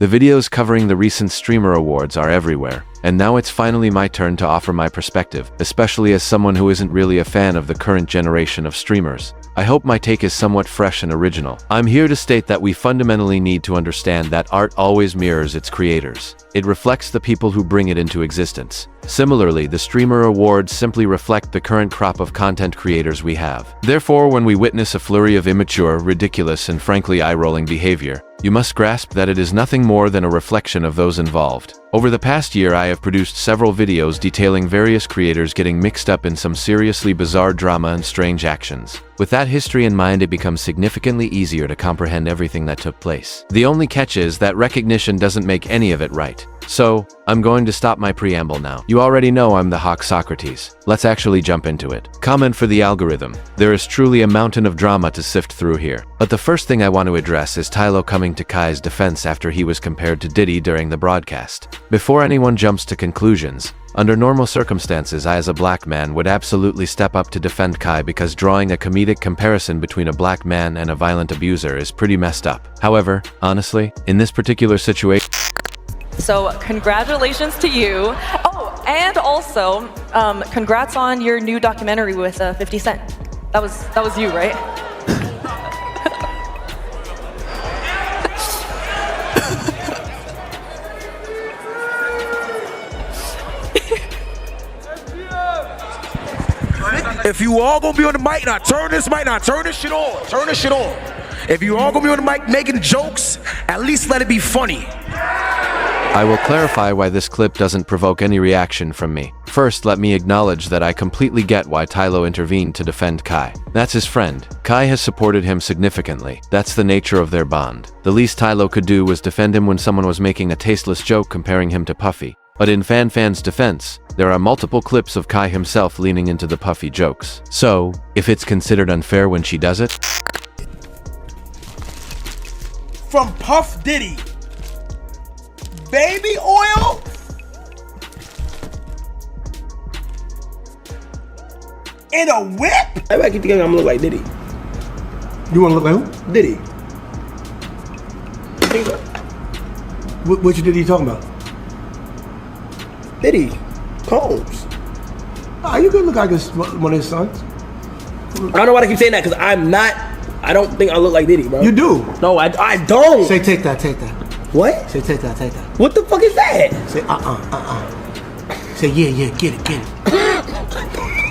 The videos covering the recent streamer awards are everywhere, and now it's finally my turn to offer my perspective, especially as someone who isn't really a fan of the current generation of streamers. I hope my take is somewhat fresh and original. I'm here to state that we fundamentally need to understand that art always mirrors its creators. It reflects the people who bring it into existence. Similarly, the streamer awards simply reflect the current crop of content creators we have. Therefore, when we witness a flurry of immature, ridiculous, and frankly eye-rolling behavior, you must grasp that it is nothing more than a reflection of those involved. Over the past year, I have produced several videos detailing various creators getting mixed up in some seriously bizarre drama and strange actions. With that history in mind, it becomes significantly easier to comprehend everything that took place. The only catch is that recognition doesn't make any of it right. So, I'm going to stop my preamble now. You already know I'm the Hawk Socrates. Let's actually jump into it. Comment for the algorithm. There is truly a mountain of drama to sift through here. But the first thing I want to address is Tylo coming to Kai's defense after he was compared to Diddy during the broadcast. Before anyone jumps to conclusions, under normal circumstances, I as a black man would absolutely step up to defend Kai because drawing a comedic comparison between a black man and a violent abuser is pretty messed up. However, honestly, in this particular situation, so congratulations to you. Oh, and also, congrats on your new documentary with 50 Cent. That was you, right? If you all gonna be on the mic, now turn this mic, now turn this shit on, turn this shit on. If you all gonna be on the mic making jokes, at least let it be funny. I will clarify why this clip doesn't provoke any reaction from me. First, let me acknowledge that I completely get why Tylo intervened to defend Kai. That's his friend. Kai has supported him significantly. That's the nature of their bond. The least Tylo could do was defend him when someone was making a tasteless joke comparing him to Puffy. But in Fan's defense, there are multiple clips of Kai himself leaning into the Puffy jokes. So, if it's considered unfair when she does it? From Puff Diddy. Baby oil? In a whip? Everybody keep thinking I'm gonna look like Diddy. You wanna look like who? Diddy. Which Diddy you talking about? Diddy. Combs. Ah, you could look like one of his sons. I don't know why I keep saying that, because I don't think I look like Diddy, bro. You do. No, I don't. Say take that. What? Say take that. What the fuck is that? Say Say yeah, get it.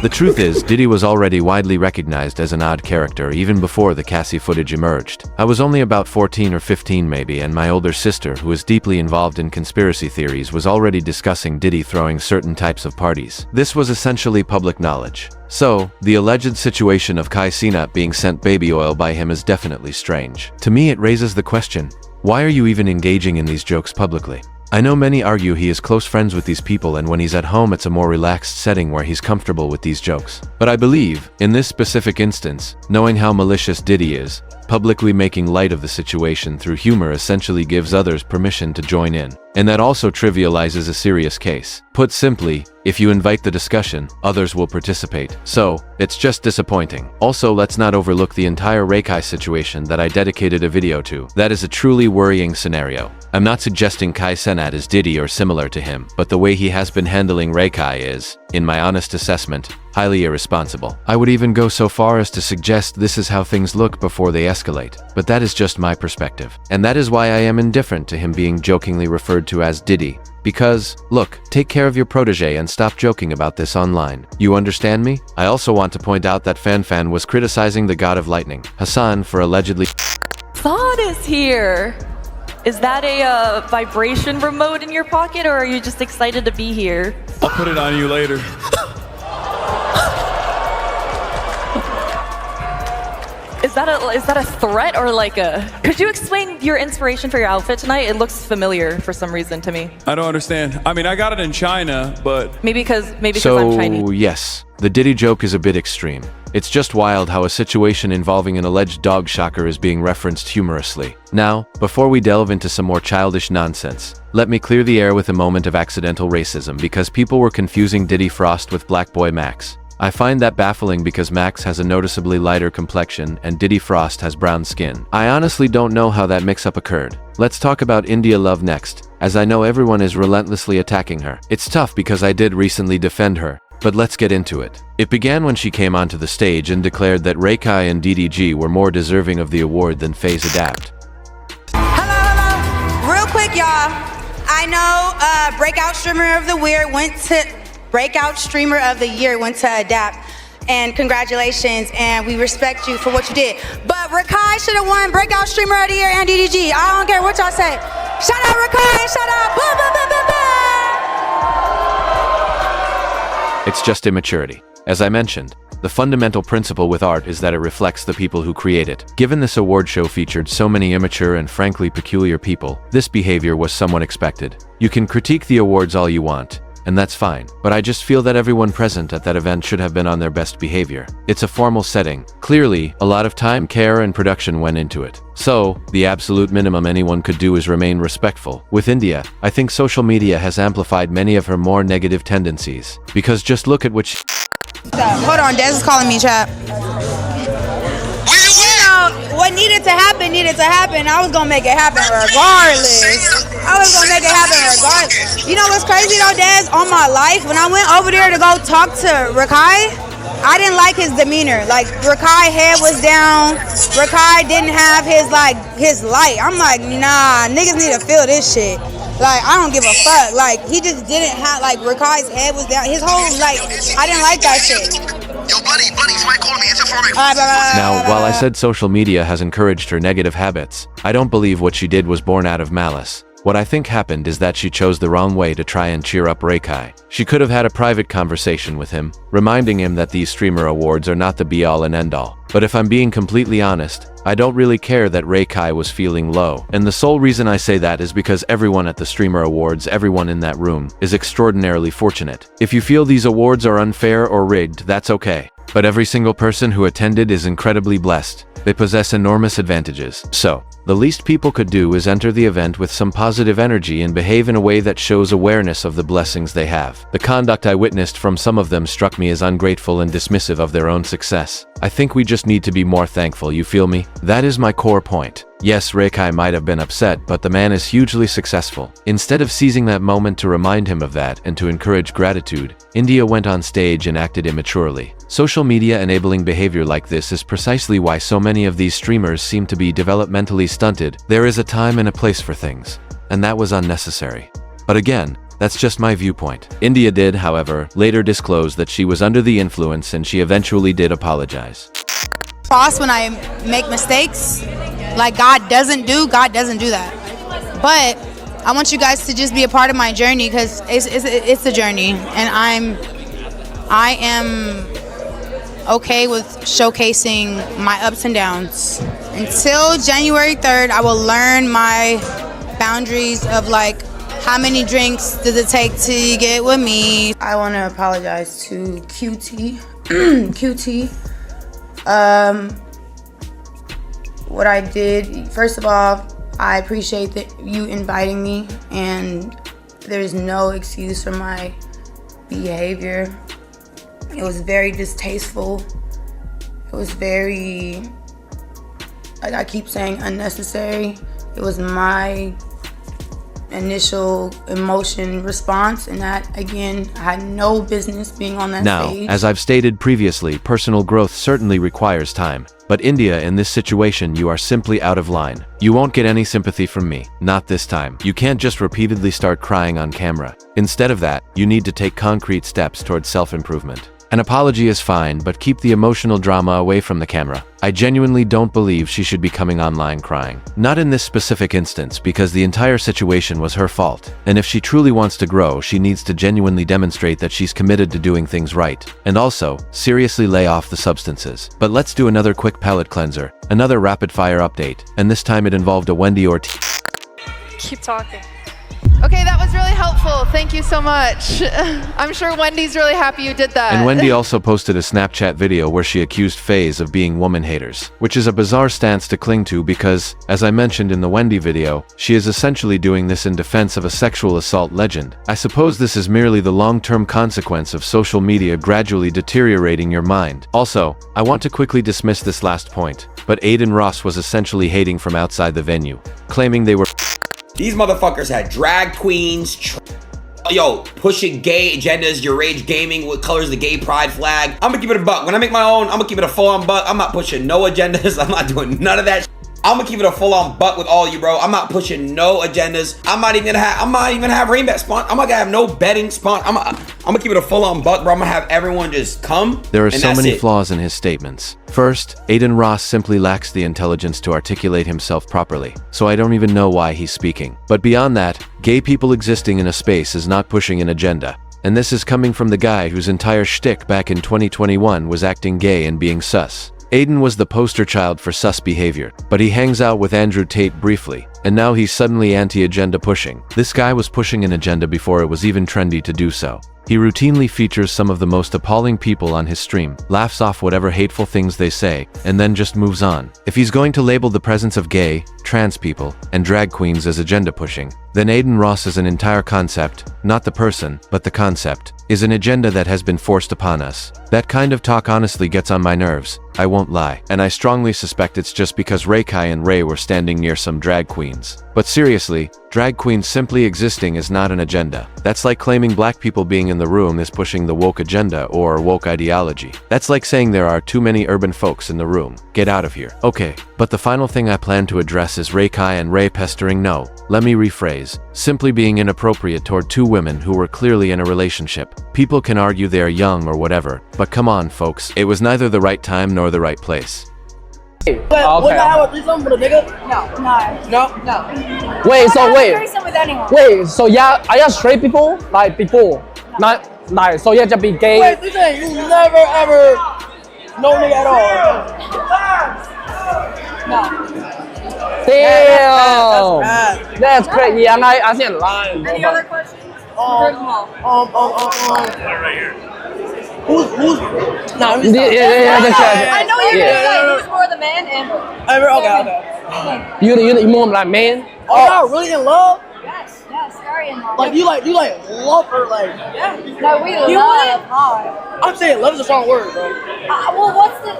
The truth is, Diddy was already widely recognized as an odd character even before the Cassie footage emerged. I was only about 14 or 15 maybe, and my older sister, who is deeply involved in conspiracy theories, was already discussing Diddy throwing certain types of parties. This was essentially public knowledge. So, the alleged situation of Kai Cenat being sent baby oil by him is definitely strange. To me, it raises the question, why are you even engaging in these jokes publicly? I know many argue he is close friends with these people, and when he's at home it's a more relaxed setting where he's comfortable with these jokes. But I believe, in this specific instance, knowing how malicious Diddy is, publicly making light of the situation through humor essentially gives others permission to join in. And that also trivializes a serious case. Put simply, if you invite the discussion, others will participate. So, it's just disappointing. Also, let's not overlook the entire Kai situation that I dedicated a video to. That is a truly worrying scenario. I'm not suggesting Kai Cenat is Diddy or similar to him, but the way he has been handling Kai is, in my honest assessment, highly irresponsible. I would even go so far as to suggest this is how things look before they escalate, but that is just my perspective. And that is why I am indifferent to him being jokingly referred to as Diddy. Because, look, take care of your protege and stop joking about this online. You understand me? I also want to point out that Fan was criticizing the god of lightning, Hassan, for allegedly— Thought is here. Is that a vibration remote in your pocket, or are you just excited to be here? I'll put it on you later. Is that a threat or like a... Could you explain your inspiration for your outfit tonight? It looks familiar for some reason to me. I don't understand. I mean, I got it in China, but... Maybe because I'm Chinese. So, yes, the Diddy joke is a bit extreme. It's just wild how a situation involving an alleged dog shocker is being referenced humorously. Now, before we delve into some more childish nonsense, let me clear the air with a moment of accidental racism because people were confusing Diddy Frost with Black Boy Max. I find that baffling because Max has a noticeably lighter complexion and Diddy Frost has brown skin. I honestly don't know how that mix-up occurred. Let's talk about India Love next, as I know everyone is relentlessly attacking her. It's tough because I did recently defend her, but let's get into it. It began when she came onto the stage and declared that Raikai and DDG were more deserving of the award than FaZe Adapt. Hello. Real quick, y'all. I know Breakout Streamer of the Year went to Adapt. And congratulations, and we respect you for what you did. But Raikai should have won Breakout Streamer of the Year and DDG. I don't care what y'all say. Shout out Raikai, shout out blah, blah, blah, blah, blah. It's just immaturity. As I mentioned, the fundamental principle with art is that it reflects the people who create it. Given this award show featured so many immature and frankly peculiar people, this behavior was somewhat expected. You can critique the awards all you want, and that's fine, but I just feel that everyone present at that event should have been on their best behavior. It's a formal setting. Clearly, a lot of time, care, and production went into it. So, the absolute minimum anyone could do is remain respectful. With India, I think social media has amplified many of her more negative tendencies. Because just look at which Hold on, Des is calling me, chat. You know, what needed to happen. I was gonna make it happen regardless. You know what's crazy though, Des? On my life, when I went over there to go talk to Raikai, I didn't like his demeanor. Like, Raikai head was down. Raikai didn't have his light. I'm like, nah, niggas need to feel this shit. Like, I don't give a fuck. Like, he just didn't have, like, Rakai's head was down. His whole, like, I didn't like that shit. Yo, buddy, somebody call me. It's a format. Now, while I said social media has encouraged her negative habits, I don't believe what she did was born out of malice. What I think happened is that she chose the wrong way to try and cheer up Raikai. She could have had a private conversation with him, reminding him that these streamer awards are not the be-all and end-all. But if I'm being completely honest, I don't really care that Raikai was feeling low. And the sole reason I say that is because everyone at the streamer awards, everyone in that room, is extraordinarily fortunate. If you feel these awards are unfair or rigged, that's okay. But every single person who attended is incredibly blessed. They possess enormous advantages. So, the least people could do is enter the event with some positive energy and behave in a way that shows awareness of the blessings they have. The conduct I witnessed from some of them struck me as ungrateful and dismissive of their own success. I think we just need to be more thankful, you feel me? That is my core point. Yes, Raikai might have been upset, but the man is hugely successful. Instead of seizing that moment to remind him of that and to encourage gratitude, India went on stage and acted immaturely. Social media enabling behavior like this is precisely why so many of these streamers seem to be developmentally stunted. There is a time and a place for things, and that was unnecessary. But again, that's just my viewpoint. India did, however, later disclose that she was under the influence and she eventually did apologize. Cross when I make mistakes, like God doesn't do that. But I want you guys to just be a part of my journey because it's a journey, and I am okay with showcasing my ups and downs. Until January 3rd, I will learn my boundaries of like how many drinks does it take to get with me. I want to apologize to QT. QT. What I did, first of all, I appreciate that you inviting me, and there's no excuse for my behavior. It was very distasteful. It was very, like I keep saying, unnecessary. It was my initial emotion response, and that, again, I had no business being on that stage. Now, as I've stated previously, personal growth certainly requires time. But India, in this situation, you are simply out of line. You won't get any sympathy from me. Not this time. You can't just repeatedly start crying on camera. Instead of that, you need to take concrete steps towards self-improvement. An apology is fine, but keep the emotional drama away from the camera. I genuinely don't believe she should be coming online crying. Not in this specific instance, because the entire situation was her fault. And if she truly wants to grow, she needs to genuinely demonstrate that she's committed to doing things right. And also, seriously lay off the substances. But let's do another quick palate cleanser. Another rapid fire update. And this time it involved a Wendy Ortiz. Keep talking. Okay, that was really helpful. Thank you so much. I'm sure Wendy's really happy you did that. And Wendy also posted a Snapchat video where she accused FaZe of being woman haters, which is a bizarre stance to cling to because, as I mentioned in the Wendy video, she is essentially doing this in defense of a sexual assault legend. I suppose this is merely the long-term consequence of social media gradually deteriorating your mind. Also, I want to quickly dismiss this last point, but Aiden Ross was essentially hating from outside the venue, claiming they were These motherfuckers had drag queens, pushing gay agendas, your rage gaming with colors the gay pride flag. I'm gonna keep it a buck. When I make my own, I'm gonna keep it a full-on buck. I'm not pushing no agendas. I'm not doing none of that. I'm gonna keep it a full-on buck with all you, bro. I'm not pushing no agendas. I'm not even gonna have rain bet spawn. I'm not gonna have no betting spawn. I'm gonna keep it a full-on buck, bro. I'm gonna have everyone just come. There are so many flaws in his statements. First, Aiden Ross simply lacks the intelligence to articulate himself properly, so I don't even know why he's speaking. But beyond that, gay people existing in a space is not pushing an agenda. And this is coming from the guy whose entire shtick back in 2021 was acting gay and being sus. Aiden was the poster child for sus behavior, but he hangs out with Andrew Tate briefly, and now he's suddenly anti-agenda pushing. This guy was pushing an agenda before it was even trendy to do so. He routinely features some of the most appalling people on his stream, laughs off whatever hateful things they say, and then just moves on. If he's going to label the presence of gay, trans people, and drag queens as agenda pushing, then Aiden Ross is an entire concept, not the person, but the concept, is an agenda that has been forced upon us. That kind of talk honestly gets on my nerves, I won't lie, and I strongly suspect it's just because Kai and Ray were standing near some drag queens. But seriously, drag queens simply existing is not an agenda. That's like claiming black people being in the room is pushing the woke agenda or woke ideology. That's like saying there are too many urban folks in the room. Get out of here. Okay, but the final thing I plan to address is Kai and Ray pestering let me rephrase, simply being inappropriate toward two women who were clearly in a relationship. People can argue they are young or whatever, but come on folks, it was neither the right time nor the right place. Wouldn't I have a threesome with a nigga? No. Wait, so wait, so yeah, are you straight people? Like before? Not like, so you have to be gay? Wait, you saying you never ever no nigga at all? No. Damn! That's crazy. Yeah, I see a line. Any other questions? Right here. Who's? No, I'm just I know you're gonna say who's more the man and. Okay. You more like man? Oh, y'all really in love? Yes, very in love. Like you love her like? Yeah. No, we love hard. I'm saying love is a strong word, bro. Well,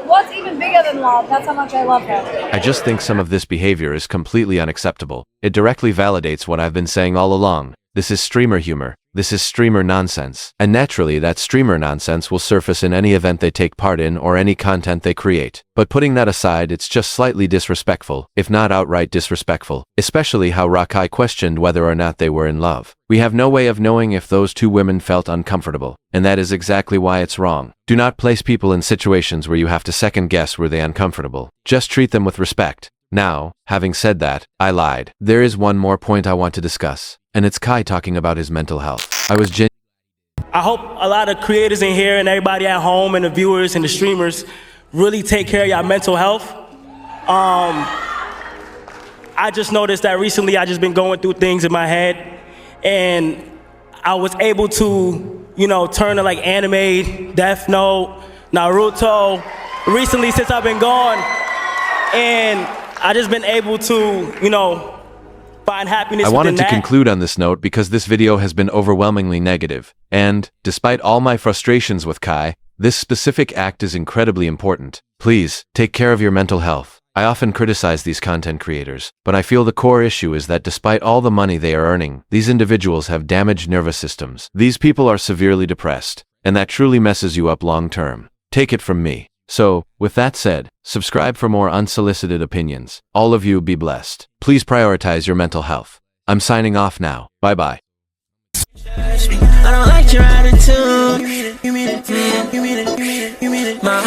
what's even bigger than love? That's how much I love her. I just think some of this behavior is completely unacceptable. It directly validates what I've been saying all along. This is streamer humor. This is streamer nonsense. And naturally, that streamer nonsense will surface in any event they take part in or any content they create. But putting that aside, it's just slightly disrespectful, if not outright disrespectful, especially how Kai questioned whether or not they were in love. We have no way of knowing if those two women felt uncomfortable, and that is exactly why it's wrong. Do not place people in situations where you have to second guess were they uncomfortable. Just treat them with respect. Now, having said that, I lied. There is one more point I want to discuss, and it's Kai talking about his mental health. I hope a lot of creators in here and everybody at home and the viewers and the streamers really take care of your mental health. I just noticed that recently I just been going through things in my head, and I was able to, turn to like anime, Death Note, Naruto, recently since I've been gone, and I just been able to, find happiness I wanted within to that. conclude on this note because this video has been overwhelmingly negative, and, despite all my frustrations with Kai, this specific act is incredibly important. Please, take care of your mental health. I often criticize these content creators, but I feel the core issue is that despite all the money they are earning, these individuals have damaged nervous systems. These people are severely depressed, and that truly messes you up long term. Take it from me. So, with that said, subscribe for more unsolicited opinions. All of you be blessed. Please prioritize your mental health. I'm signing off now. Bye-bye. I don't like your attitude. My